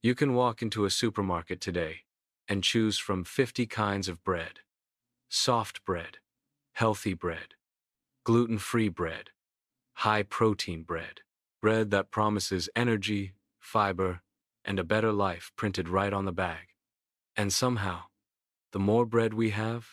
You can walk into a supermarket today and choose from 50 kinds of bread: soft bread, healthy bread, gluten-free bread, high-protein bread, bread that promises energy, fiber, and a better life printed right on the bag. And somehow, the more bread we have,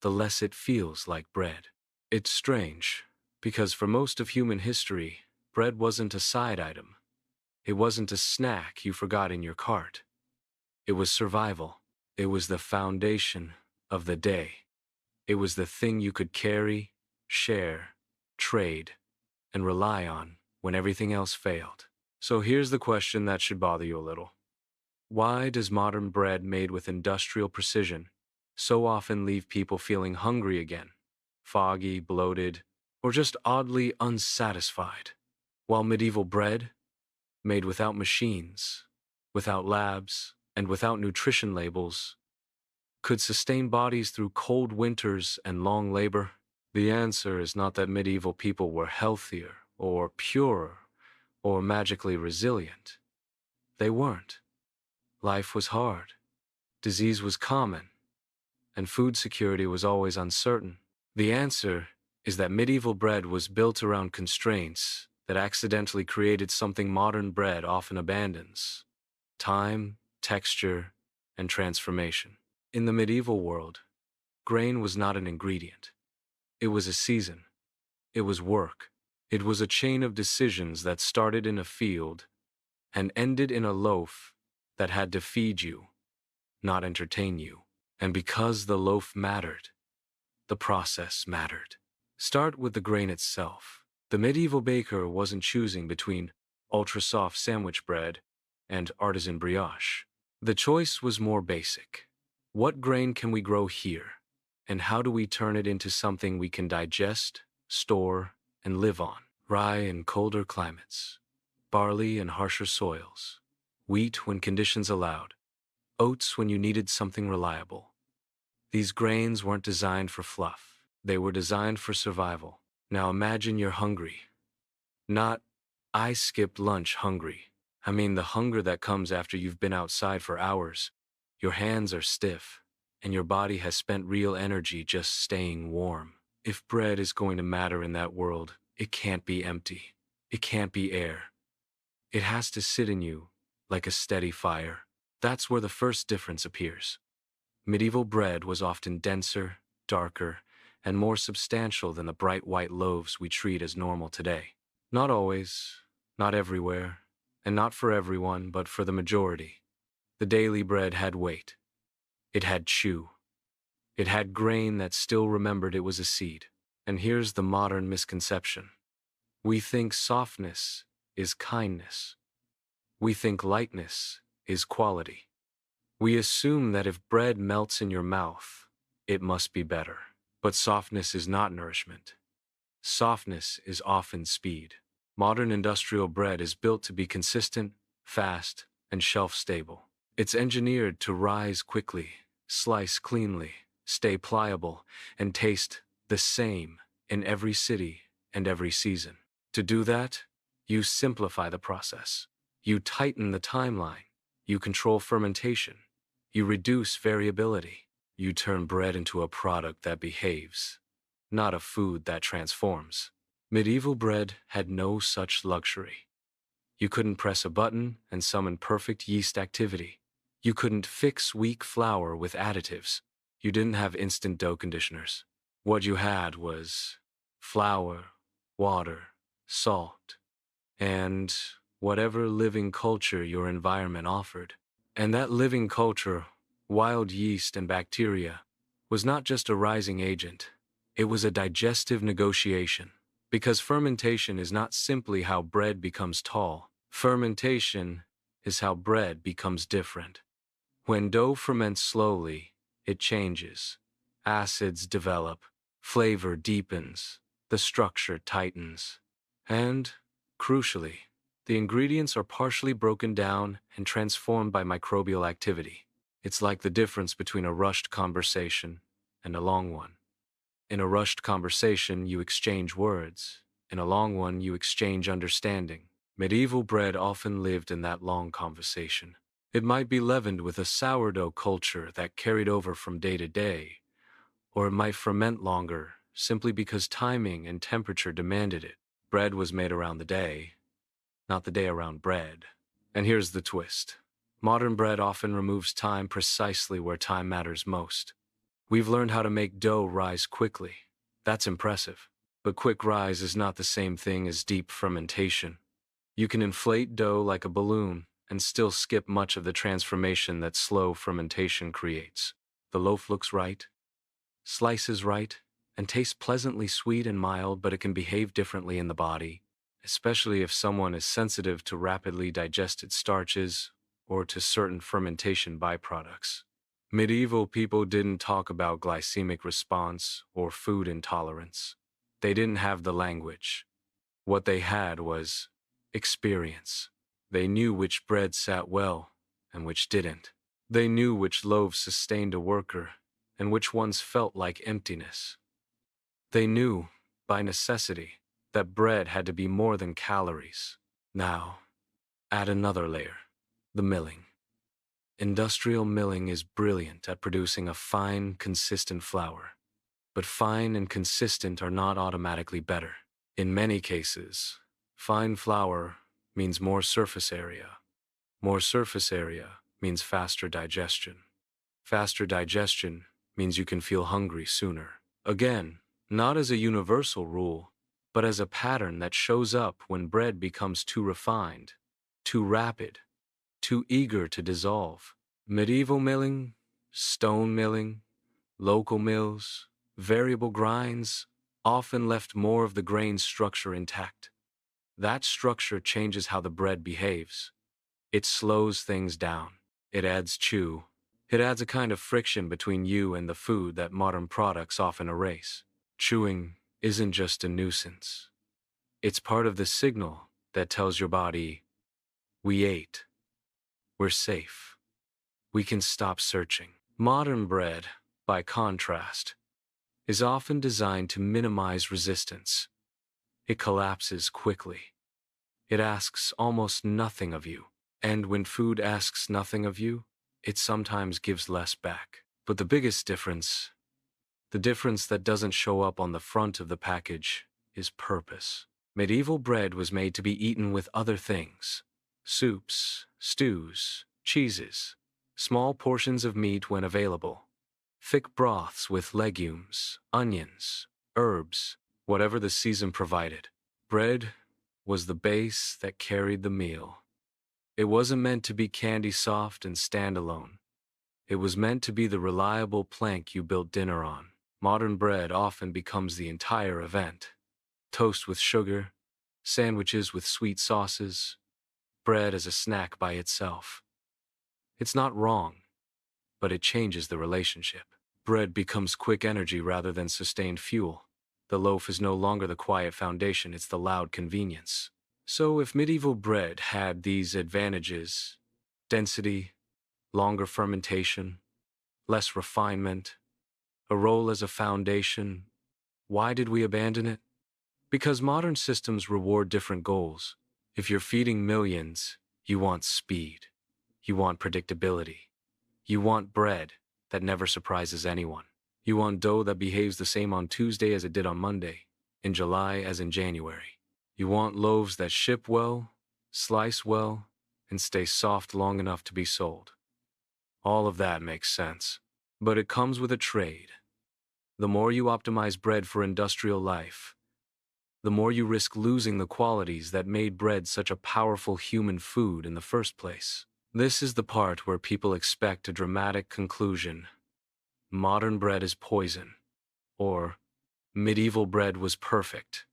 the less it feels like bread. It's strange, because for most of human history, bread wasn't a side item. It wasn't a snack you forgot in your cart. It was survival. It was the foundation of the day. It was the thing you could carry, share, trade, and rely on when everything else failed. So here's the question that should bother you a little. Why does modern bread made with industrial precision so often leave people feeling hungry again, foggy, bloated, or just oddly unsatisfied? While medieval bread, made without machines, without labs, and without nutrition labels, could sustain bodies through cold winters and long labor? The answer is not that medieval people were healthier or purer or magically resilient. They weren't. Life was hard, disease was common, and food security was always uncertain. The answer is that medieval bread was built around constraints that accidentally created something modern bread often abandons: time, texture, and transformation. In the medieval world, grain was not an ingredient. It was a season. It was work. It was a chain of decisions that started in a field and ended in a loaf that had to feed you, not entertain you. And because the loaf mattered, the process mattered. Start with the grain itself. The medieval baker wasn't choosing between ultra-soft sandwich bread and artisan brioche. The choice was more basic. What grain can we grow here, and how do we turn it into something we can digest, store, and live on? Rye in colder climates, barley in harsher soils, wheat when conditions allowed, oats when you needed something reliable. These grains weren't designed for fluff. They were designed for survival. Now imagine you're hungry. Not, I skipped lunch hungry. I mean the hunger that comes after you've been outside for hours. Your hands are stiff, and your body has spent real energy just staying warm. If bread is going to matter in that world, it can't be empty. It can't be air. It has to sit in you like a steady fire. That's where the first difference appears. Medieval bread was often denser, darker, and more substantial than the bright white loaves we treat as normal today. Not always, not everywhere, and not for everyone, but for the majority. The daily bread had weight. It had chew. It had grain that still remembered it was a seed. And here's the modern misconception. We think softness is kindness. We think lightness is quality. We assume that if bread melts in your mouth, it must be better. But softness is not nourishment. Softness is often speed. Modern industrial bread is built to be consistent, fast, and shelf-stable. It's engineered to rise quickly, slice cleanly, stay pliable, and taste the same in every city and every season. To do that, you simplify the process. You tighten the timeline. You control fermentation. You reduce variability. You turn bread into a product that behaves, not a food that transforms. Medieval bread had no such luxury. You couldn't press a button and summon perfect yeast activity. You couldn't fix weak flour with additives. You didn't have instant dough conditioners. What you had was flour, water, salt, and whatever living culture your environment offered. And that living culture, wild yeast and bacteria, was not just a rising agent. It was a digestive negotiation. Because fermentation is not simply how bread becomes tall. Fermentation is how bread becomes different. When dough ferments slowly, it changes. Acids develop, flavor deepens, the structure tightens. And, crucially, the ingredients are partially broken down and transformed by microbial activity. It's like the difference between a rushed conversation and a long one. In a rushed conversation, you exchange words. In a long one, you exchange understanding. Medieval bread often lived in that long conversation. It might be leavened with a sourdough culture that carried over from day to day, or it might ferment longer simply because timing and temperature demanded it. Bread was made around the day, not the day around bread. And here's the twist. Modern bread often removes time precisely where time matters most. We've learned how to make dough rise quickly. That's impressive. But quick rise is not the same thing as deep fermentation. You can inflate dough like a balloon and still skip much of the transformation that slow fermentation creates. The loaf looks right, slices right, and tastes pleasantly sweet and mild, but it can behave differently in the body, especially if someone is sensitive to rapidly digested starches or to certain fermentation byproducts. Medieval people didn't talk about glycemic response or food intolerance. They didn't have the language. What they had was experience. They knew which bread sat well and which didn't. They knew which loaves sustained a worker and which ones felt like emptiness. They knew, by necessity, that bread had to be more than calories. Now, add another layer, the milling. Industrial milling is brilliant at producing a fine, consistent flour. But fine and consistent are not automatically better. In many cases, fine flour means more surface area. More surface area means faster digestion. Faster digestion means you can feel hungry sooner. Again, not as a universal rule, but as a pattern that shows up when bread becomes too refined, too rapid, too eager to dissolve. Medieval milling, stone milling, local mills, variable grinds often left more of the grain structure intact. That structure changes how the bread behaves. It slows things down. It adds chew. It adds a kind of friction between you and the food that modern products often erase. Chewing isn't just a nuisance. It's part of the signal that tells your body, we ate, we're safe, we can stop searching. Modern bread, by contrast, is often designed to minimize resistance. It collapses quickly. It asks almost nothing of you. And when food asks nothing of you, it sometimes gives less back. But the biggest difference, the difference that doesn't show up on the front of the package, is purpose. Medieval bread was made to be eaten with other things: soups, stews, cheeses, small portions of meat when available, thick broths with legumes, onions, herbs, whatever the season provided. Bread was the base that carried the meal. It wasn't meant to be candy soft and stand alone. It was meant to be the reliable plank you built dinner on. Modern bread often becomes the entire event. Toast with sugar, sandwiches with sweet sauces, bread as a snack by itself. It's not wrong, but it changes the relationship. Bread becomes quick energy rather than sustained fuel. The loaf is no longer the quiet foundation, it's the loud convenience. So if medieval bread had these advantages, density, longer fermentation, less refinement, a role as a foundation, why did we abandon it? Because modern systems reward different goals. If you're feeding millions, you want speed. You want predictability. You want bread that never surprises anyone. You want dough that behaves the same on Tuesday as it did on Monday, in July as in January. You want loaves that ship well, slice well, and stay soft long enough to be sold. All of that makes sense. But it comes with a trade. The more you optimize bread for industrial life, the more you risk losing the qualities that made bread such a powerful human food in the first place. This is the part where people expect a dramatic conclusion. Modern bread is poison, or medieval bread was perfect.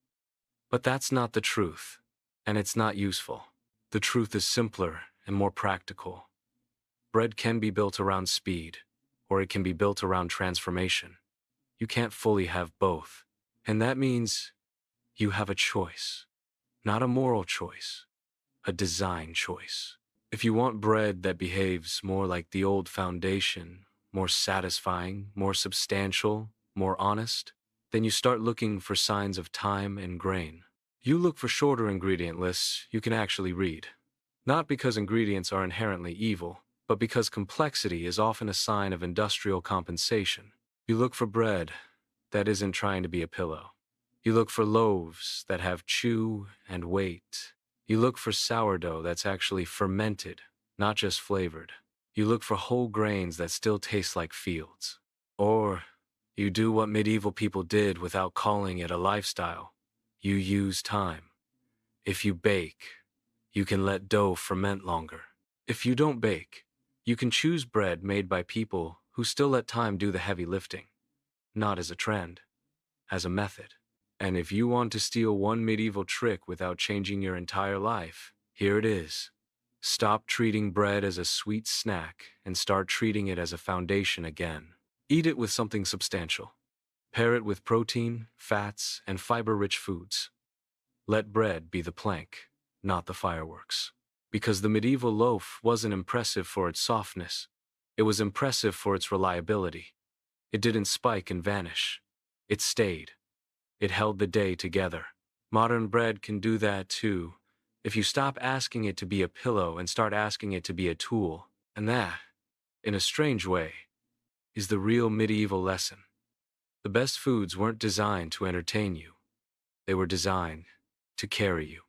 But that's not the truth, and it's not useful. The truth is simpler and more practical. Bread can be built around speed, or it can be built around transformation. You can't fully have both, and that means you have a choice. Not a moral choice, a design choice. If you want bread that behaves more like the old foundation, more satisfying, more substantial, more honest, then you start looking for signs of time and grain. You look for shorter ingredient lists you can actually read. Not because ingredients are inherently evil, but because complexity is often a sign of industrial compensation. You look for bread that isn't trying to be a pillow. You look for loaves that have chew and weight. You look for sourdough that's actually fermented, not just flavored. You look for whole grains that still taste like fields. Or you do what medieval people did without calling it a lifestyle. You use time. If you bake, you can let dough ferment longer. If you don't bake, you can choose bread made by people who still let time do the heavy lifting, not as a trend, as a method. And if you want to steal one medieval trick without changing your entire life, here it is. Stop treating bread as a sweet snack and start treating it as a foundation again. Eat it with something substantial. Pair it with protein, fats, and fiber-rich foods. Let bread be the plank, not the fireworks. Because the medieval loaf wasn't impressive for its softness. It was impressive for its reliability. It didn't spike and vanish. It stayed. It held the day together. Modern bread can do that too, if you stop asking it to be a pillow and start asking it to be a tool. And that, in a strange way, is the real medieval lesson. The best foods weren't designed to entertain you. They were designed to carry you.